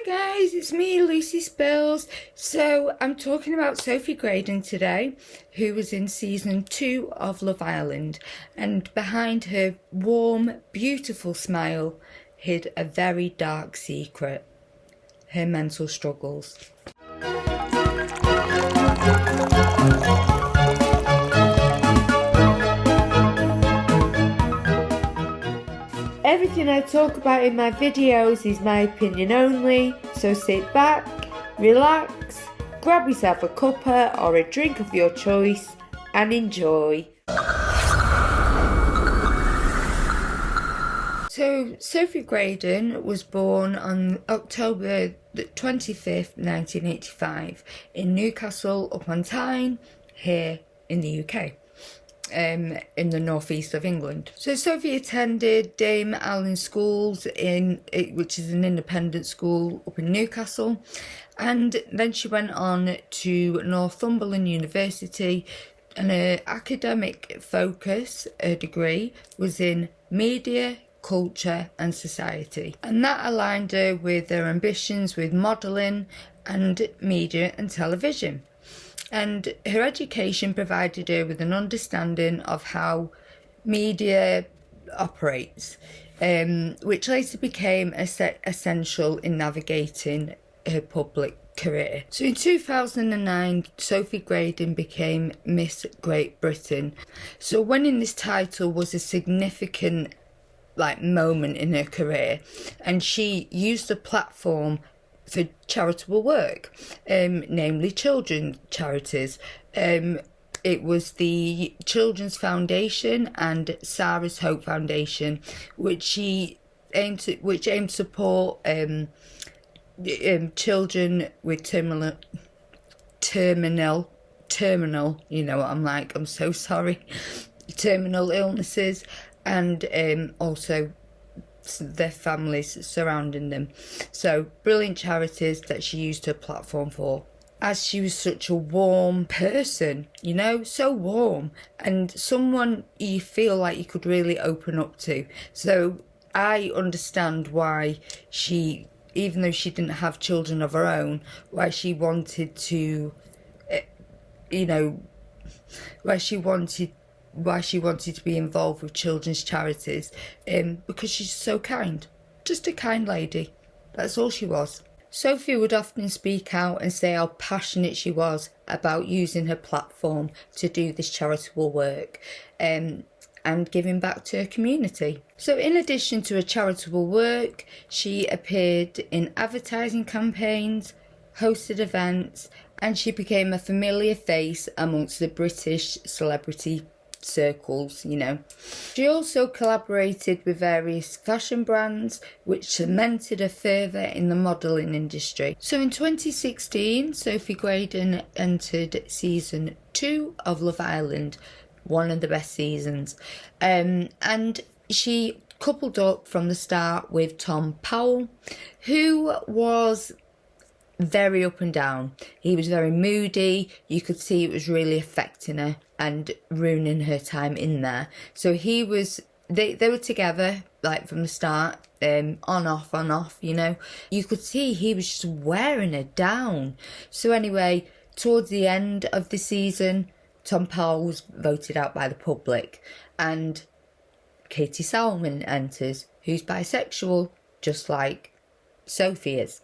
Hi guys, it's me, Lucie Spills. So I'm talking about Sophie Gradon today, who was in season 2 of Love Island, and behind her warm, beautiful smile hid a very dark secret: her mental struggles. Everything I talk about in my videos is my opinion only, so sit back, relax, grab yourself a cuppa or a drink of your choice and enjoy. So Sophie Gradon was born on October 25th, 1985 in Newcastle upon Tyne, here in the UK. In the northeast of England. So Sophie attended Dame Allen Schools, which is an independent school up in Newcastle, and then she went on to Northumberland University, and her academic focus, her degree, was in media, culture and society, and that aligned her with her ambitions with modelling and media and television. And her education provided her with an understanding of how media operates, which later became essential in navigating her public career. So in 2009, Sophie Gradon became Miss Great Britain. So winning this title was a significant moment in her career, and she used the platform for charitable work, namely children's charities. It was the Children's Foundation and Sarah's Hope Foundation, which aimed to support children with terminal. You know what I'm like. I'm so sorry. Terminal illnesses, and also their families surrounding them. So brilliant charities that she used her platform for. As she was such a warm person, so warm, and someone you feel like you could really open up to. So I understand why she, even though she didn't have children of her own, why she wanted to, why she wanted to be involved with children's charities, because she's so kind. Just a kind lady. That's all she was. Sophie would often speak out and say how passionate she was about using her platform to do this charitable work, and giving back to her community. So in addition to her charitable work, she appeared in advertising campaigns, hosted events, and she became a familiar face amongst the British celebrity circles. She also collaborated with various fashion brands, which cemented her further in the modelling industry. So in 2016, Sophie Gradon entered season 2 of Love Island, one of the best seasons, and she coupled up from the start with Tom Powell, who was very up and down. He was very moody. You could see it was really affecting her and ruining her time in there. So they were together from the start, on off, You could see he was just wearing her down. So anyway, towards the end of the season, Tom Powell was voted out by the public, and Katie Salmon enters, who's bisexual, just like Sophie is.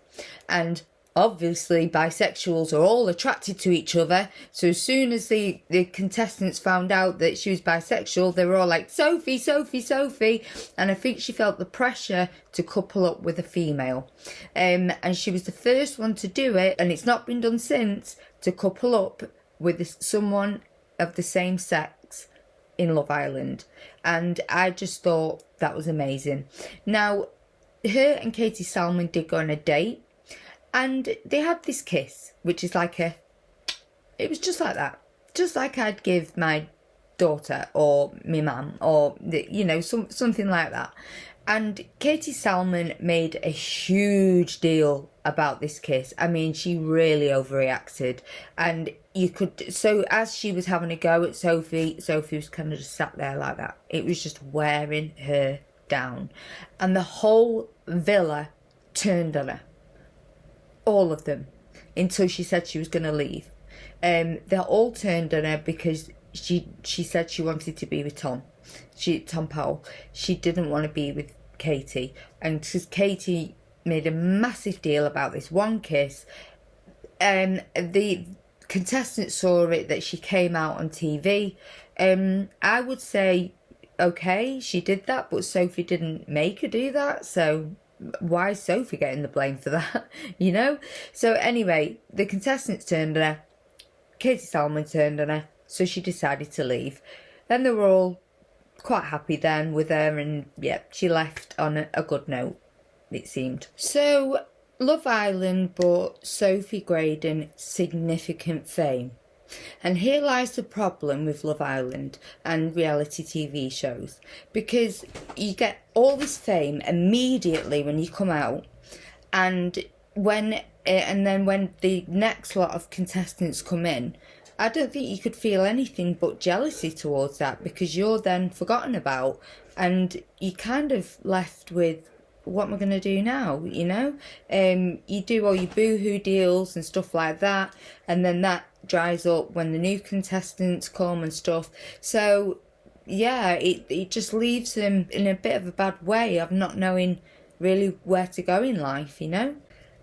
And obviously, bisexuals are all attracted to each other. So as soon as the contestants found out that she was bisexual, they were all like, Sophie, Sophie, Sophie. And I think she felt the pressure to couple up with a female. And she was the first one to do it, and it's not been done since, to couple up with someone of the same sex in Love Island. And I just thought that was amazing. Now, her and Katie Salmon did go on a date, and they had this kiss, which is it was just like that. Just like I'd give my daughter or my mum, or, something like that. And Katie Salmon made a huge deal about this kiss. I mean, she really overreacted. And so as she was having a go at Sophie was kind of just sat there like that. It was just wearing her down. And the whole villa turned on her. all of them, until she said she was going to leave. They all turned on her because she said she wanted to be with Tom Powell. She didn't want to be with Katie, and because Katie made a massive deal about this one kiss, the contestants saw it that she came out on TV. I would say, okay, she did that, but Sophie didn't make her do that, so why is Sophie getting the blame for that? You know? So anyway, the contestants turned on her, Katie Salmon turned on her, so she decided to leave. Then they were all quite happy then with her, and yeah, she left on a good note, it seemed. So Love Island brought Sophie Gradon significant fame. And here lies the problem with Love Island and reality TV shows, because you get all this fame immediately when you come out, and then when the next lot of contestants come in, I don't think you could feel anything but jealousy towards that, because you're then forgotten about and you're kind of left with, what am I going to do now, you know? You do all your boohoo deals and stuff like that, and then that dries up when the new contestants come and stuff. So yeah, it just leaves them in a bit of a bad way of not knowing really where to go in life, you know?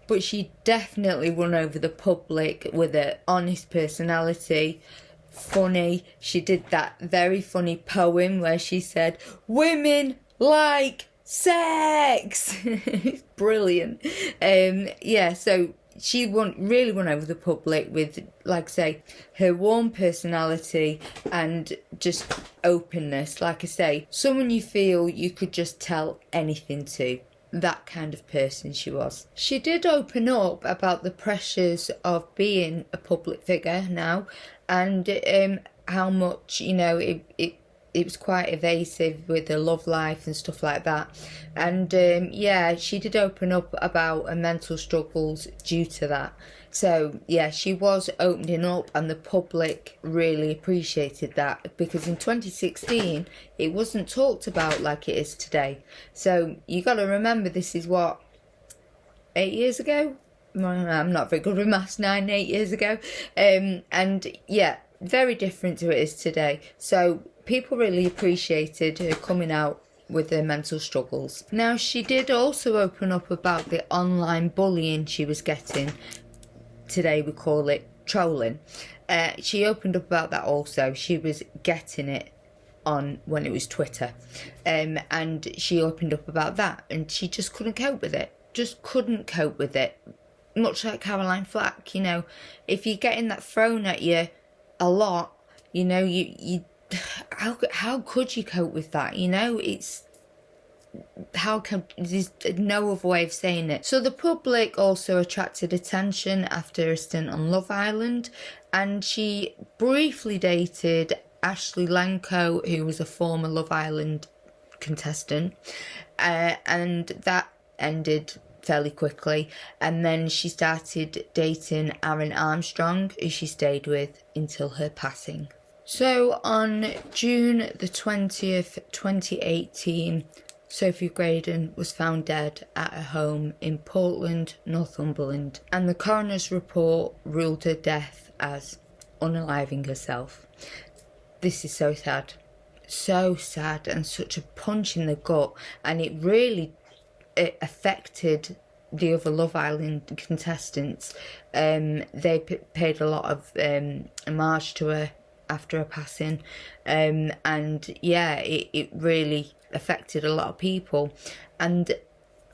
But she definitely won over the public with her honest personality. Funny. She did that very funny poem where she said, "Women like sex." Brilliant. Yeah, so she really won over the public with, like I say, her warm personality and just openness. Like I say, someone you feel you could just tell anything to. That kind of person she was. She did open up about the pressures of being a public figure now, and how much, you know, it was quite evasive with her love life and stuff like that. And yeah, she did open up about her mental struggles due to that. So yeah, she was opening up, and the public really appreciated that, because in 2016 it wasn't talked about like it is today. So you got to remember, this is what, 8 years ago? I'm not very good with maths. 8 years ago. And yeah, very different to it is today. So people really appreciated her coming out with her mental struggles. Now, she did also open up about the online bullying she was getting. Today we call it trolling. She opened up about that also. She was getting it on when it was Twitter. And she opened up about that, and she just couldn't cope with it. Just couldn't cope with it. Much like Caroline Flack, you know, if you're getting that thrown at you a lot, you know, how could you cope with that? You know, there's no other way of saying it. So the public also attracted attention after a stint on Love Island, and she briefly dated Ashley Lenko, who was a former Love Island contestant, and that ended fairly quickly. And then she started dating Aaron Armstrong, who she stayed with until her passing. So on June the 20th, 2018, Sophie Gradon was found dead at her home in Portland, Northumberland, and the coroner's report ruled her death as unaliving herself. This is so sad, and such a punch in the gut, and it really affected the other Love Island contestants. They paid a lot of homage to her after her passing, and yeah, it really affected a lot of people. And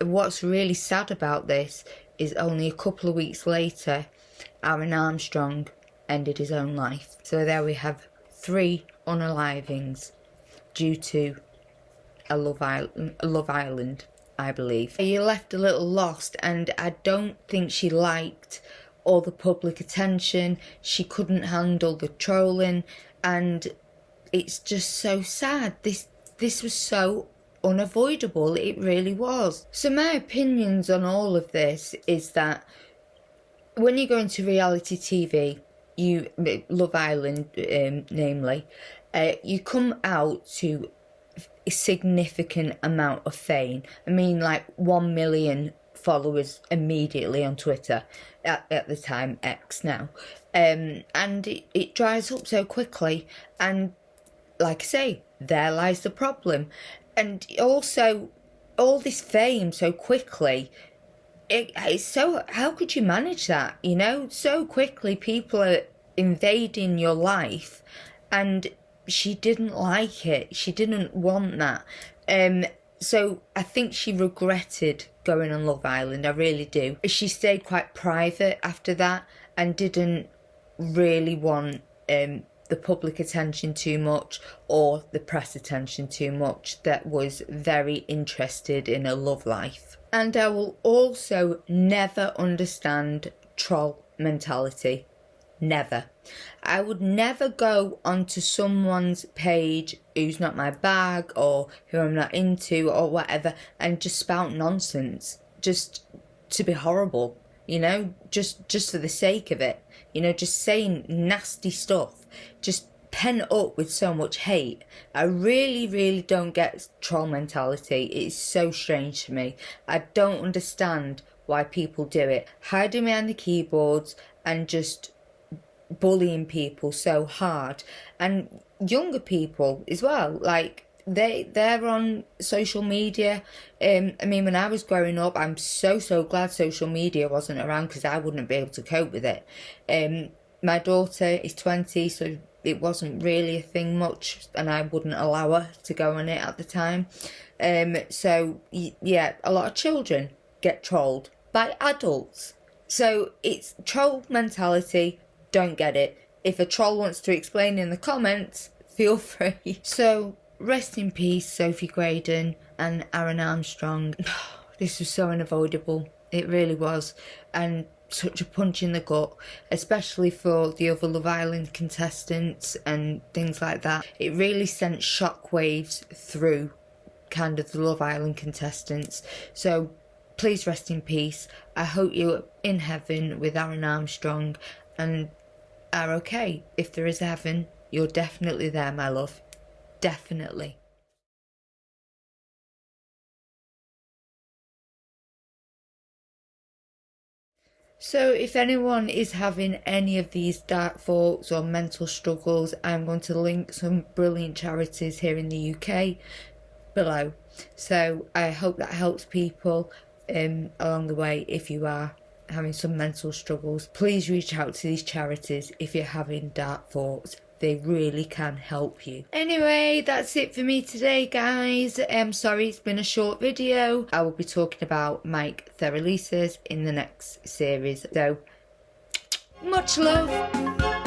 what's really sad about this is only a couple of weeks later, Aaron Armstrong ended his own life. So there we have 3 unalivings due to a Love Island, I believe. You're left a little lost, and I don't think she liked all the public attention. She couldn't handle the trolling, and it's just so sad. This was so unavoidable, it really was. So my opinions on all of this is that when you go into reality TV, Love Island namely, you come out to a significant amount of fame. I mean, like 1 million followers immediately on Twitter, at the time X now, and it dries up so quickly, and like I say, there lies the problem. And also, all this fame so quickly, it's so, how could you manage that, you know? So quickly people are invading your life, and she didn't like it. She didn't want that. So I think she regretted going on Love Island, I really do. She stayed quite private after that and didn't really want the public attention too much, or the press attention too much, that was very interested in her love life. And I will also never understand troll mentality. Never. I would never go onto someone's page who's not my bag, or who I'm not into, or whatever, and just spout nonsense just to be horrible, you know, just for the sake of it, you know, just saying nasty stuff, just pent up with so much hate. I really don't get troll mentality. It's so strange to me. I don't understand why people do it, hiding behind the keyboards and just bullying people so hard. And younger people as well, like they're on social media. I mean, when I was growing up, I'm so glad social media wasn't around, because I wouldn't be able to cope with it. My daughter is 20, so it wasn't really a thing much, and I wouldn't allow her to go on it at the time. So yeah, a lot of children get trolled by adults. So it's troll mentality. Don't get it. If a troll wants to explain in the comments, feel free. So rest in peace, Sophie Gradon and Aaron Armstrong. This was so unavoidable. It really was. And such a punch in the gut, especially for the other Love Island contestants and things like that. It really sent shockwaves through kind of the Love Island contestants. So please rest in peace. I hope you're in heaven with Aaron Armstrong and are okay. If there is a heaven, you're definitely there, my love. Definitely. So if anyone is having any of these dark thoughts or mental struggles, I'm going to link some brilliant charities here in the UK below. So I hope that helps people along the way. If you are having some mental struggles, please reach out to these charities if you're having dark thoughts. They really can help you. Anyway, that's it for me today, guys. I'm sorry it's been a short video. I will be talking about Mike Theralises in the next series. So, much love.